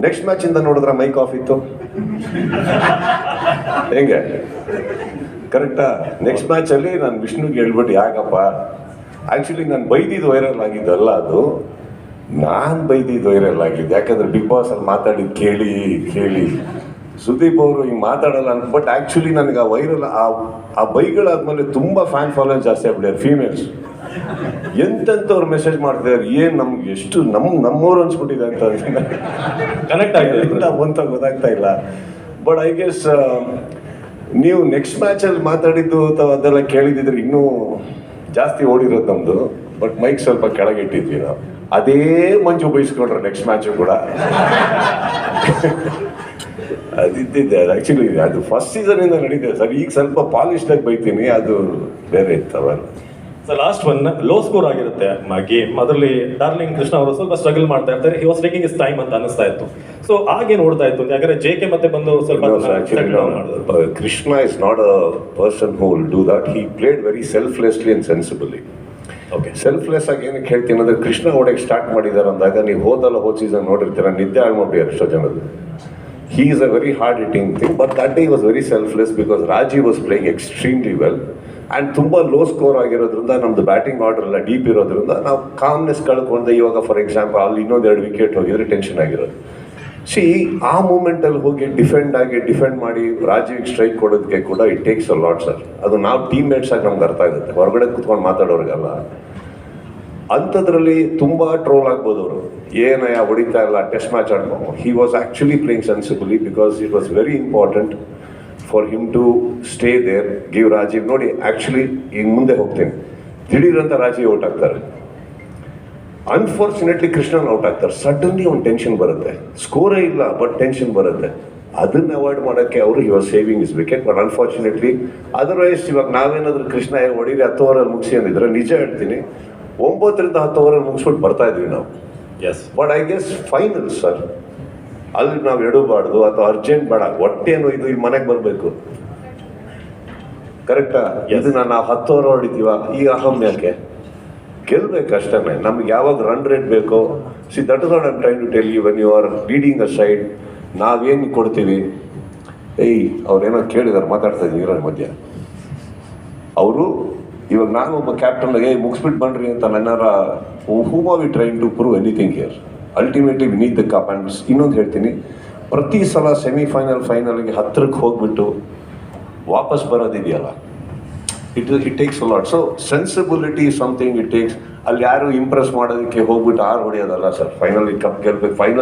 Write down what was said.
Next match ಇಂದ ನೋಡಿದ್ರೆ mic of ಇತ್ತು ಹೆಂಗೆ ಕರೆಕ್ಟಾ? ನೆಕ್ಸ್ಟ್ ಮ್ಯಾಚ್ ಅಲ್ಲಿ ನಾನು ವಿಷ್ಣುಗೆ ಹೇಳ್ಬಿಟ್ಟು ಯಾಕಪ್ಪ ಆಕ್ಚುಲಿ ನಾನು ಬೈದಿದ್ದು ವೈರಲ್ ಆಗಿದ್ದಲ್ಲ, ಅದು ನಾನು ಬೈದಿದ್ದು ವೈರಲ್ ಆಗಿದ್ದು. ಯಾಕಂದ್ರೆ ಬಿಗ್ ಬಾಸ್ ಅಲ್ಲಿ ಮಾತಾಡಿದ್ದು ಕೇಳಿ ಕೇಳಿ ಸುದೀಪ್ ಅವರು ಹಿಂಗೆ ಮಾತಾಡಲ್ಲ ಅಂತ. ಬಟ್ ಆಕ್ಚುಲಿ ನನಗೆ ಆ ವೈರಲ್ ಆ ಬೈಗಳಾದ್ಮೇಲೆ ತುಂಬಾ ಫ್ಯಾನ್ ಫಾಲೋವರ್ಸ್ ಜಾಸ್ತಿ ಆಗ್ಬಿಡ್ಯಾರ ಫೀಮೇಲ್ಸ್. ಎಂತೆಂಥವ್ರು ಮೆಸೇಜ್ ಮಾಡ್ತಿದ್ದಾರೆ, ಏನ್ ನಮ್ಗೆ ಎಷ್ಟು ನಮ್ಮವ್ರು ಅನ್ಸ್ಬಿಟ್ಟಿದೆ ಅಂತ ಕನೆಕ್ಟ್ ಆಗಿದೆ ಅಂತ ಗೊತ್ತಾಗ್ತಾ ಇಲ್ಲ. ಬಟ್ ಐ ಗೆಸ್ ನೀವು ನೆಕ್ಸ್ಟ್ ಮ್ಯಾಚ್ ಅಲ್ಲಿ ಮಾತಾಡಿದ್ದು ಅಥವಾ ಅದೆಲ್ಲ ಕೇಳಿದಿದ್ರೆ ಇನ್ನೂ ಜಾಸ್ತಿ ಓಡಿರೋದು ನಮ್ದು. ಬಟ್ ಮೈಕ್ ಸ್ವಲ್ಪ ಕೆಳಗಿಟ್ಟಿದ್ವಿ ನಾವು. ಅದೇ ಮಂಜು ಬೈಸ್ಕೊಂಡ್ರೆ ನೆಕ್ಸ್ಟ್ ಮ್ಯಾಚು ಕೂಡ ಅದಿದ್ದಿದ್ದೆ. ಆಕ್ಚುಲಿ ಅದು ಫಸ್ಟ್ ಸೀಸನ್ ಇಂದ ನಡೀತಿದೆ ಸರ್. ಈಗ ಸ್ವಲ್ಪ ಪಾಲಿಶ್ಡ್ ಆಗಿ ಬೈತೀನಿ, ಅದು ಬೇರೆ ಇತ್ತವಲ್ಲ. So last one low score ಆಗಿರುತ್ತೆ ಗೇಮ್. ಅದರಲ್ಲಿ ಡಾರ್ಲಿಂಗ್ ಕೃಷ್ಣ ಅವರು ಸ್ವಲ್ಪ ಸ್ಟ್ರಗಲ್ ಮಾಡ್ತಾ ಇರ್ತಾರೆ. He was taking his time ಅಂತ ಅನಿಸ್ತಾ ಇತ್ತು. ಸೊ ಹಾಗೆ ನೋಡ್ತಾ ಇತ್ತು. ಯಾಕಂದ್ರೆ JK ಮತ್ತೆ ಬಂದು ಸ್ವಲ್ಪ Krishna is not a person who will do that. He played very selflessly and sensibly. Okay, selfless ಆಗಿ ಏನಕ್ಕೆ ಹೇಳ್ತೀನಿ ಅಂದ್ರೆ, ಕೃಷ್ಣ ಓಡಕ್ಕೆ ಸ್ಟಾರ್ಟ್ ಮಾಡಿದಾರೆ ಅಂದಾಗ ನೀವು ಹೋದ ಸೀಸನ್ ನೋಡಿರ್ತೀರ, ನಿದ್ದೆ ಆಗ್ಬಿಟ್ಟಿದ್ದಾರೆ ಎಷ್ಟೋ ಜನದ್ದು. He is a very hard hitting thing, but that day he was very selfless because Raji was playing extremely well. And ತುಂಬ ಲೋ ಸ್ಕೋರ್ ಆಗಿರೋದ್ರಿಂದ ನಮ್ದು ಬ್ಯಾಟಿಂಗ್ ಆರ್ಡರ್ ಎಲ್ಲ ಡೀಪ್ ಇರೋದ್ರಿಂದ ನಾವು ಕಾಮ್ನೆಸ್ ಕಳ್ಕೊಂಡು, ಇವಾಗ ಫಾರ್ ಎಕ್ಸಾಂಪಲ್ ಅಲ್ಲಿ ಇನ್ನೊಂದೆರಡು ವಿಕೆಟ್ ಹೋಗಿದ್ರೆ ಟೆನ್ಷನ್ ಆಗಿರೋದು. ಆ ಮೂಮೆಂಟಲ್ಲಿ ಹೋಗಿ ಡಿಫೆಂಡ್ ಮಾಡಿ ರಾಜೀವ್ಗೆ ಸ್ಟ್ರೈಕ್ ಕೊಡೋದಕ್ಕೆ ಕೂಡ it takes a lot sir. ಅದು ನಾವು ಟೀಮ್ ಮೇಟ್ಸ್ ಆಗಿ ನಮ್ಗೆ ಅರ್ಥ ಆಗುತ್ತೆ, ಹೊರಗಡೆ ಕುತ್ಕೊಂಡು ಮಾತಾಡೋರಿಗಲ್ಲ. ಅಂಥದ್ರಲ್ಲಿ ತುಂಬ ಟ್ರೋಲ್ ಆಗ್ಬೋದು ಅವರು, ಏನಯ್ಯ ಹೊಡಿತಾ ಇಲ್ಲ ಟೆಸ್ಟ್ ಮ್ಯಾಚ್ ಆಡ್ಕೊ. He was actually playing sensibly because it was very important for him to stay there, give Rajeev. ನೋಡಿ ಆ್ಯಕ್ಚುಲಿ ಈಗ ಮುಂದೆ ಹೋಗ್ತೀನಿ, ದಿಢೀರಂತ ರಾಜೀವ್ ಔಟ್ ಆಗ್ತಾರೆ. ಅನ್ಫಾರ್ಚುನೇಟ್ಲಿ ಕೃಷ್ಣನ್ ಔಟ್ ಆಗ್ತಾರೆ. ಸಡನ್ಲಿ ಒಂದು ಟೆನ್ಷನ್ ಬರುತ್ತೆ, ಸ್ಕೋರೇ ಇಲ್ಲ ಬಟ್ ಟೆನ್ಷನ್ ಬರುತ್ತೆ. ಅದನ್ನ ಅವಾಯ್ಡ್ ಮಾಡೋಕ್ಕೆ ಅವರು he was saving is wicket. But unfortunately otherwise ಇವಾಗ ನಾವೇನಾದರೂ ಕೃಷ್ಣ ಹೊಡೀರಿ 10 ಓವರಲ್ಲಿ ಮುಗಿಸಿ ಅಂದಿದ್ರೆ, ನಿಜ ಹೇಳ್ತೀನಿ 9ರಿಂದ 10 ಓವರಲ್ಲಿ ಮುಗಿಸ್ಬಿಟ್ಟು ಬರ್ತಾ ಇದ್ವಿ ನಾವು. Yes, but I guess final sir, ಅಲ್ಲಿ ನಾವು ಎಡಬಾರ್ದು ಅಥವಾ ಅರ್ಜೆಂಟ್ ಬೇಡ, ಹೊಟ್ಟೆನು ಇದು ಇಲ್ಲಿ ಮನೆಗೆ ಬರಬೇಕು. ಕರೆಕ್ಟಾ? ಇದನ್ನ ನಾವು 10 ಓವರ್ ಹೊಡಿತೀವ, ಈ ಅಹಂ ಯಾಕೆ? ಗೆಲ್ಬೇಕಷ್ಟೇ. ನಮ್ಗೆ ಯಾವಾಗ ರನ್ ರೇಟ್ ಬೇಕೋ, that is what I am trying to tell you. When you are leading a side, ನಾವೇನು ಕೊಡ್ತೀವಿ. ಅವ್ರೇನೋ ಕೇಳಿದಾರೆ, ಮಾತಾಡ್ತಾ ಇದ್ದೀವಿ ಇರೋ ಮಧ್ಯ. ಅವರು ಇವಾಗ ನಾನು ಒಬ್ಬ ಕ್ಯಾಪ್ಟನ್ ಮುಗಿಸ್ಬಿಟ್ಟು ಬನ್ರಿ ಅಂತ ನನ್ನಾರ whom are we trying to prove anything here? Ultimately we need the cup. And ಇನ್ನೊಂದು ಹೇಳ್ತೀನಿ, ಪ್ರತಿ ಸಲ ಫೈನಲ್ಗೆ ಹತ್ತಿರಕ್ಕೆ ಹೋಗ್ಬಿಟ್ಟು ವಾಪಸ್ ಬರೋದಿದೆಯಲ್ಲ, it takes a lot. So sensibility something it takes. ಅಲ್ಲಿ ಯಾರು ಇಂಪ್ರೆಸ್ ಮಾಡೋದಕ್ಕೆ ಹೋಗ್ಬಿಟ್ಟು ಹೊಡೆಯೋದಲ್ಲ ಸರ್. ಫೈನಲ್ ಕಪ್ ಗೆಲ್ಬೇಕು, ಫೈನಲ್